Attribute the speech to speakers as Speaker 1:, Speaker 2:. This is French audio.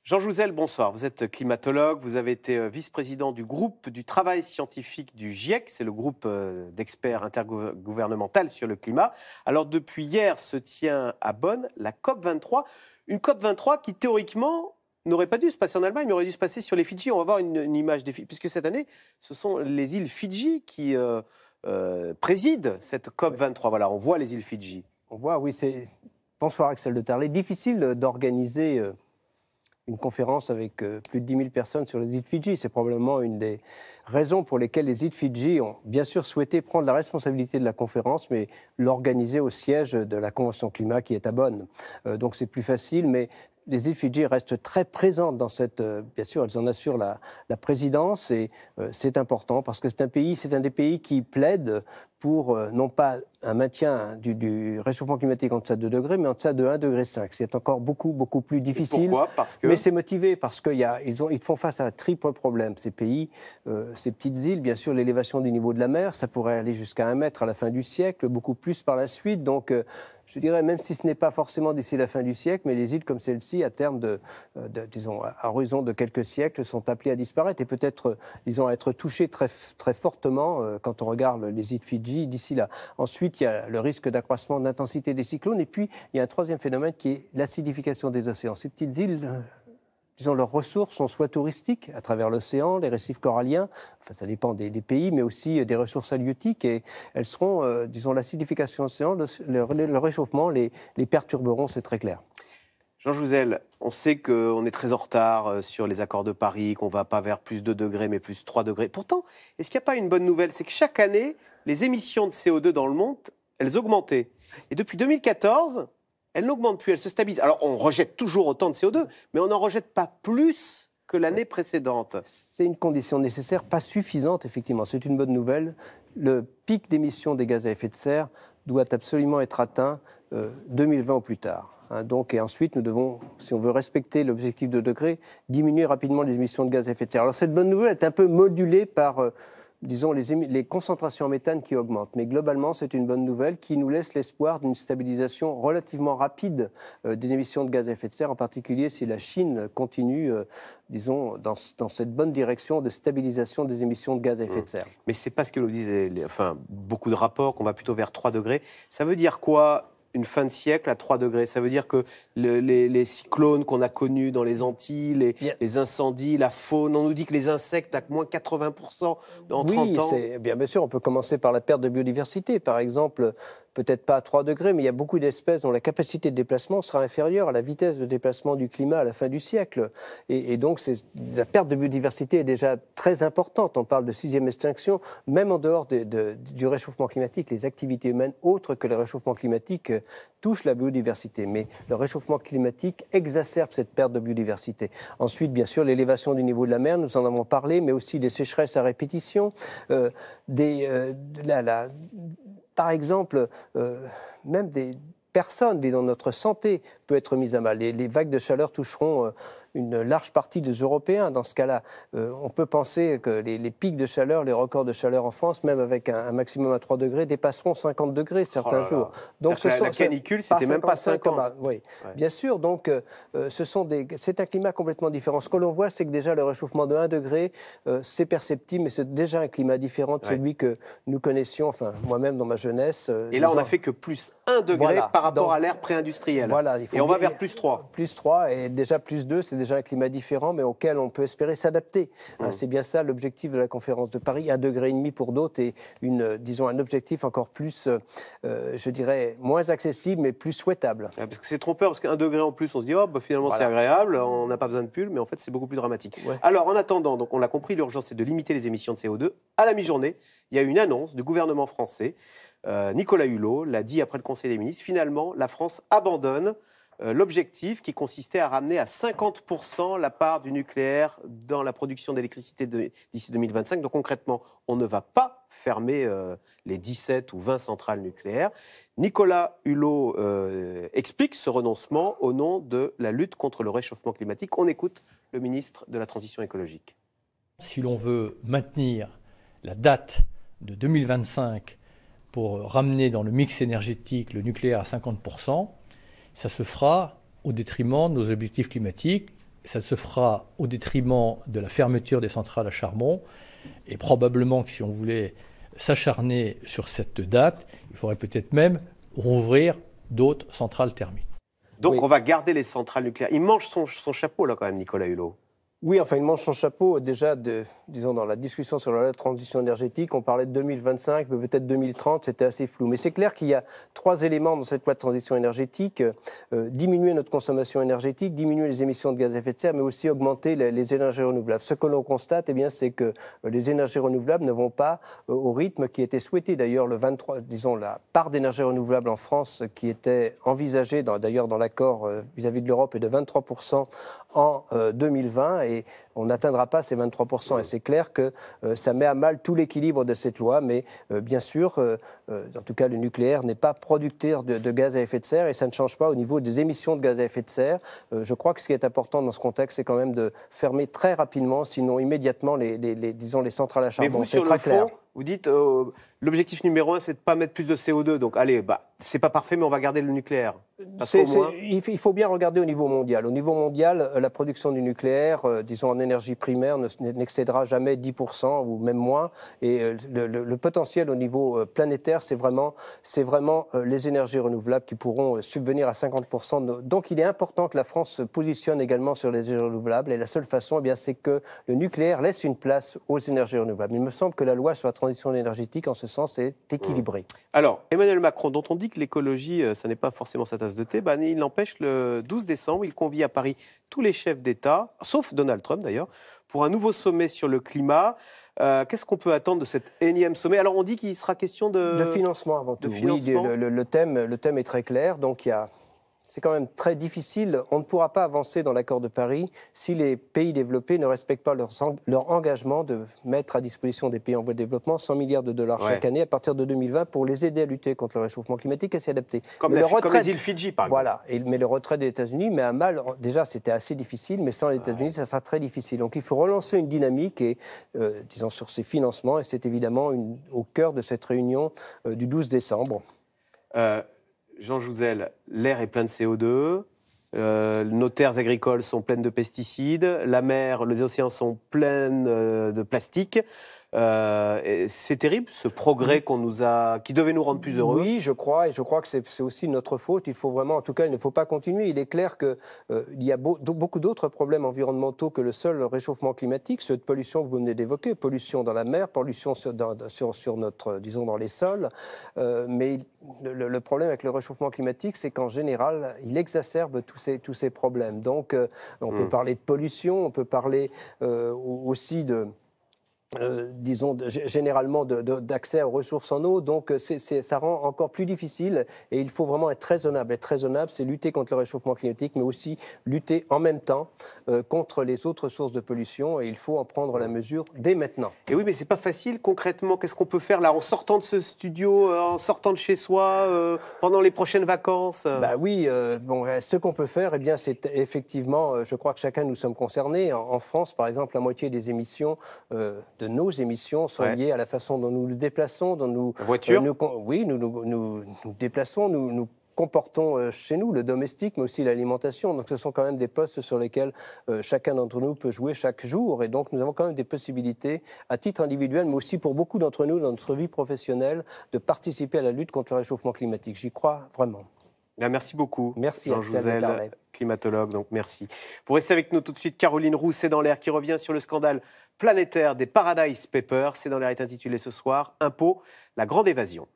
Speaker 1: Jean Jouzel, bonsoir. Vous êtes climatologue, vous avez été vice-président du groupe du travail scientifique du GIEC, c'est le groupe d'experts intergouvernemental sur le climat. Alors depuis hier se tient à Bonn la COP23, une COP23 qui théoriquement n'aurait pas dû se passer en Allemagne, mais aurait dû se passer sur les Fidji. On va voir une image des Fidji, puisque cette année, ce sont les îles Fidji qui président cette COP23. Voilà, on voit les îles Fidji.
Speaker 2: On voit, oui, c'est... Bonsoir Axel de Tarlet. Difficile d'organiser une conférence avec plus de 10 000 personnes sur les îles Fidji. C'est probablement une des raisons pour lesquelles les îles Fidji ont bien sûr souhaité prendre la responsabilité de la conférence, mais l'organiser au siège de la Convention climat qui est à Bonn. Donc c'est plus facile, mais les îles Fidji restent très présentes dans cette... bien sûr, elles en assurent la présidence et c'est important parce que c'est un des pays qui plaide pour non pas un maintien du réchauffement climatique en deçà de 2 degrés, mais en deçà de 1,5 degré. C'est encore beaucoup plus difficile.
Speaker 1: Et pourquoi ? Parce que...
Speaker 2: Mais c'est motivé parce qu'ils font face à un triple problème. Ces pays, ces petites îles, bien sûr, l'élévation du niveau de la mer, ça pourrait aller jusqu'à 1 mètre à la fin du siècle, beaucoup plus par la suite. Donc, je dirais, même si ce n'est pas forcément d'ici la fin du siècle, mais les îles comme celle-ci, à terme disons, à horizon de quelques siècles, sont appelées à disparaître et peut-être, disons, à être touchées très, très fortement quand on regarde les îles Fidji d'ici là. Ensuite, il y a le risque d'accroissement d'intensité des cyclones et puis il y a un troisième phénomène qui est l'acidification des océans. Ces petites îles, disons, leurs ressources sont soit touristiques à travers l'océan, les récifs coralliens, enfin ça dépend des pays, mais aussi des ressources halieutiques et elles seront, disons, l'acidification de l'océan, le réchauffement les perturberont, c'est très clair.
Speaker 1: Jean Jouzel, on sait qu'on est très en retard sur les accords de Paris, qu'on ne va pas vers plus 2 degrés, mais plus 3 degrés. Pourtant, est-ce qu'il n'y a pas une bonne nouvelle? C'est que chaque année, les émissions de CO2 dans le monde, elles augmentaient. Et depuis 2014, elles n'augmentent plus, elles se stabilisent. Alors, on rejette toujours autant de CO2, mais on n'en rejette pas plus que l'année précédente.
Speaker 2: C'est une condition nécessaire, pas suffisante, effectivement. C'est une bonne nouvelle. Le pic d'émissions des gaz à effet de serre doit absolument être atteint 2020 ou plus tard. Donc, et ensuite, nous devons, si on veut respecter l'objectif de degrés, diminuer rapidement les émissions de gaz à effet de serre. Alors, cette bonne nouvelle est un peu modulée par, disons, les concentrations en méthane qui augmentent. Mais globalement, c'est une bonne nouvelle qui nous laisse l'espoir d'une stabilisation relativement rapide des émissions de gaz à effet de serre, en particulier si la Chine continue, disons, dans cette bonne direction de stabilisation des émissions de gaz à effet de serre.
Speaker 1: Mais c'est pas ce que nous disent beaucoup de rapports, qu'on va plutôt vers 3 degrés. Ça veut dire quoi ? Une fin de siècle à 3 degrés. Ça veut dire que les cyclones qu'on a connus dans les Antilles, les incendies, la faune, on nous dit que les insectes à moins 80% en 30 ans.
Speaker 2: Oui, bien sûr, on peut commencer par la perte de biodiversité. Par exemple, peut-être pas à 3 degrés, mais il y a beaucoup d'espèces dont la capacité de déplacement sera inférieure à la vitesse de déplacement du climat à la fin du siècle. Et donc, la perte de biodiversité est déjà très importante. On parle de 6e extinction. Même en dehors du réchauffement climatique, les activités humaines autres que le réchauffement climatique touchent la biodiversité. Mais le réchauffement climatique exacerbe cette perte de biodiversité. Ensuite, bien sûr, l'élévation du niveau de la mer, nous en avons parlé, mais aussi des sécheresses à répétition, par exemple, même des personnes, dont notre santé peut être mise à mal. Les vagues de chaleur toucheront une large partie des Européens. Dans ce cas-là, on peut penser que les pics de chaleur, les records de chaleur en France, même avec un maximum à 3 degrés, dépasseront 50 degrés certains jours.
Speaker 1: Donc, la canicule, c'était même pas 50.
Speaker 2: Oui, ouais. Bien sûr. Donc, c'est un climat complètement différent. Ce que l'on voit, c'est que déjà le réchauffement de 1 degré, c'est perceptible, mais c'est déjà un climat différent de celui que nous connaissions, enfin, moi-même dans ma jeunesse.
Speaker 1: Et là, on n'a fait que plus 1 degré par rapport à l'ère pré-industrielle.
Speaker 2: Voilà,
Speaker 1: et on va vers plus 3.
Speaker 2: Plus 3, et déjà plus 2, c'est déjà un climat différent, mais auquel on peut espérer s'adapter. C'est bien ça l'objectif de la conférence de Paris, 1,5 degré pour d'autres, et disons un objectif encore plus, je dirais, moins accessible, mais plus souhaitable.
Speaker 1: Parce que c'est trompeur, parce qu'1 degré en plus, on se dit, finalement c'est agréable, on n'a pas besoin de pull, mais en fait c'est beaucoup plus dramatique. Ouais. Alors en attendant, donc, on l'a compris, l'urgence c'est de limiter les émissions de CO2. À la mi-journée, il y a une annonce du gouvernement français. Nicolas Hulot l'a dit après le Conseil des ministres, finalement la France abandonne l'objectif qui consistait à ramener à 50% la part du nucléaire dans la production d'électricité d'ici 2025. Donc concrètement, on ne va pas fermer les 17 ou 20 centrales nucléaires. Nicolas Hulot explique ce renoncement au nom de la lutte contre le réchauffement climatique. On écoute le ministre de la Transition écologique.
Speaker 3: Si l'on veut maintenir la date de 2025 pour ramener dans le mix énergétique le nucléaire à 50%, ça se fera au détriment de nos objectifs climatiques. ça se fera au détriment de la fermeture des centrales à charbon. Et probablement que si on voulait s'acharner sur cette date, il faudrait peut-être même rouvrir d'autres centrales thermiques.
Speaker 1: Donc on va garder les centrales nucléaires. Il mange son chapeau là quand même, Nicolas Hulot.
Speaker 2: Oui, enfin, il mange son chapeau. Déjà, disons, dans la discussion sur la transition énergétique, on parlait de 2025, mais peut-être 2030, c'était assez flou. Mais c'est clair qu'il y a 3 éléments dans cette loi de transition énergétique. Diminuer notre consommation énergétique, diminuer les émissions de gaz à effet de serre, mais aussi augmenter les énergies renouvelables. Ce que l'on constate, eh bien, c'est que les énergies renouvelables ne vont pas au rythme qui était souhaité. D'ailleurs, disons, la part d'énergie renouvelable en France qui était envisagée, d'ailleurs, dans l'accord vis-à-vis de l'Europe, est de 23% en 2020. Et on n'atteindra pas ces 23%. Et c'est clair que ça met à mal tout l'équilibre de cette loi. Mais bien sûr, en tout cas, le nucléaire n'est pas producteur de gaz à effet de serre et ça ne change pas au niveau des émissions de gaz à effet de serre. Je crois que ce qui est important dans ce contexte, c'est quand même de fermer très rapidement, sinon immédiatement, disons, les centrales à charbon.
Speaker 1: Mais vous, sur le fond, vous dites l'objectif numéro 1, c'est de ne pas mettre plus de CO2. Donc, allez, c'est pas parfait, mais on va garder le nucléaire.
Speaker 2: Il faut bien regarder au niveau mondial. Au niveau mondial, la production du nucléaire, disons en énergie primaire, n'excédera jamais 10% ou même moins. Et le potentiel au niveau planétaire, c'est vraiment les énergies renouvelables qui pourront subvenir à 50%. Donc, il est important que la France se positionne également sur les énergies renouvelables. Et la seule façon, eh bien, c'est que le nucléaire laisse une place aux énergies renouvelables. Il me semble que la loi sur la transition énergétique, en ce sens, est équilibrée.
Speaker 1: Alors, Emmanuel Macron, dont on dit que l'écologie, ça n'est pas forcément sa tasse de thé, il n'empêche, le 12 décembre, il convie à Paris tous les chefs d'État, sauf Donald Trump d'ailleurs, pour un nouveau sommet sur le climat. Qu'est-ce qu'on peut attendre de cet énième sommet? Alors, on dit qu'il sera question de
Speaker 2: financement avant tout.
Speaker 1: Financement.
Speaker 2: Oui, le thème est très clair. Donc, c'est quand même très difficile. On ne pourra pas avancer dans l'accord de Paris si les pays développés ne respectent pas leur engagement de mettre à disposition des pays en voie de développement 100 milliards de dollars chaque année à partir de 2020 pour les aider à lutter contre le réchauffement climatique et s'y adapter.
Speaker 1: Comme les îles Fidji, par exemple.
Speaker 2: Voilà. Mais le retrait des États-Unis met à mal. Déjà, c'était assez difficile, mais sans les États-Unis, ça sera très difficile. Donc, il faut relancer une dynamique disons, sur ces financements. Et c'est évidemment au cœur de cette réunion du 12 décembre.
Speaker 1: Jean Jouzel, l'air est plein de CO2, nos terres agricoles sont pleines de pesticides, la mer, les océans sont pleins de plastique. C'est terrible, ce progrès qui devait nous rendre plus heureux.
Speaker 2: Oui, je crois, et je crois que c'est aussi notre faute. Il faut vraiment, en tout cas, il ne faut pas continuer. Il est clair qu'il y a beaucoup d'autres problèmes environnementaux que le seul réchauffement climatique, cette pollution que vous venez d'évoquer, pollution dans la mer, pollution sur notre, disons, dans les sols. Mais le problème avec le réchauffement climatique, c'est qu'en général, il exacerbe tous ces problèmes. Donc, on peut parler de pollution, on peut parler aussi disons, généralement d'accès aux ressources en eau. Donc, ça rend encore plus difficile et il faut vraiment être très raisonnable. Être raisonnable, c'est lutter contre le réchauffement climatique, mais aussi lutter en même temps contre les autres sources de pollution et il faut en prendre la mesure dès maintenant.
Speaker 1: Et oui, mais c'est pas facile. Concrètement, qu'est-ce qu'on peut faire là, en sortant de ce studio, en sortant de chez soi, pendant les prochaines vacances?
Speaker 2: Oui, ce qu'on peut faire, eh bien, c'est effectivement, je crois que chacun nous sommes concernés. En France, par exemple, la moitié des émissions de nos émissions sont liées à la façon dont nous nous déplaçons, dont nous...
Speaker 1: Voiture
Speaker 2: nous déplaçons, nous comportons chez nous le domestique, mais aussi l'alimentation. Donc ce sont quand même des postes sur lesquels chacun d'entre nous peut jouer chaque jour. Et donc nous avons quand même des possibilités, à titre individuel, mais aussi pour beaucoup d'entre nous, dans notre vie professionnelle, de participer à la lutte contre le réchauffement climatique. J'y crois vraiment.
Speaker 1: Merci beaucoup.
Speaker 2: Merci,
Speaker 1: Jean Jouzel, climatologue, donc merci. Pour rester avec nous tout de suite, Caroline Roux, C'est dans l'air, qui revient sur le scandale planétaire des Paradise Papers. C'est dans l'air est intitulé ce soir « Impôt, la grande évasion ».